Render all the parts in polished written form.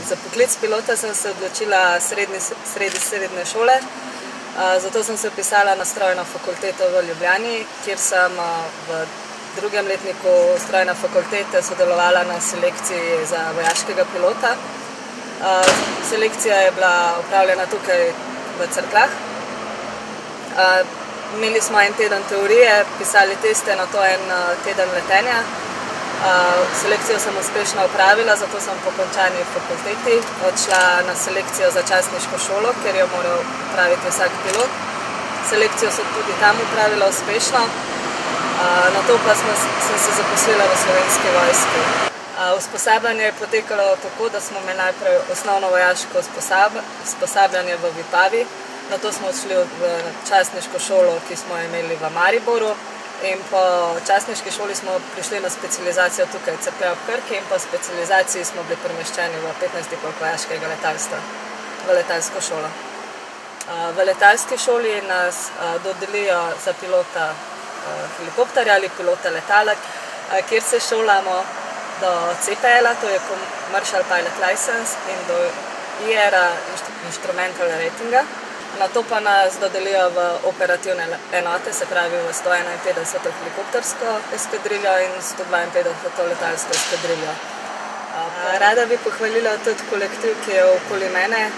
Za poklic pilota sem se odločila sredi srednje šole, zato sem se vpisala na strojno fakulteto v Ljubljani, kjer sem v drugem letniku strojne fakultete sodelovala na selekciji za vojaškega pilota. Selekcija je bila opravljena tukaj v Cerkljah. Imeli smo en teden teorije, pisali teste, nato en teden letenja. Selekcijo sem uspešno opravila, zato sem po končani fakulteti odšla na selekcijo za častniško šolo, kjer jo moral opraviti vsak pilot. Selekcijo sem tudi tam opravila uspešno, nato pa sem se zaposlila v Slovenski vojski. Usposabljanje je potekalo tako, da smo imeli najprej osnovno vojaško usposabljanje v Vipavi, nato smo odšli v častniško šolo, ki smo jo imeli v Mariboru, in po častniški šoli smo prišli na specializacijo tukaj v Cerkljah ob Krki in po specializaciji smo bili premeščeni v 15. polk vojaškega letalstva, v letalsko šolo. V letalski šoli nas dodelijo za pilota helikopterja ali pilota letala, kjer se šolamo do CPL-a, to je Commercial Pilot License, in do IR-a, Instrumental Ratinga. Nato pa nas dodelijo v operativne enote, se pravi v 151. helikoptersko eskadriljo in 152. letalsko eskadriljo. Rada bi pohvalila tudi kolektiv, ki je okoli mene.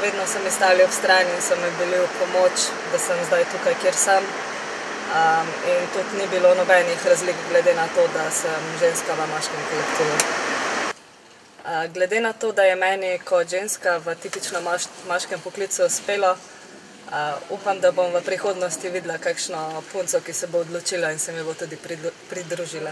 Vedno so mi stali ob strani in so mi bili v pomoč, da sem zdaj tukaj, kjer sem. In tudi ni bilo nobenih razlik glede na to, da sem ženska v moškem kolektivu. Glede na to, da je meni kot ženska v tipično moškem poklicu uspelo, upam, da bom v prihodnosti videla kakšno punco, ki se bo odločila in se mi bo tudi pridružila.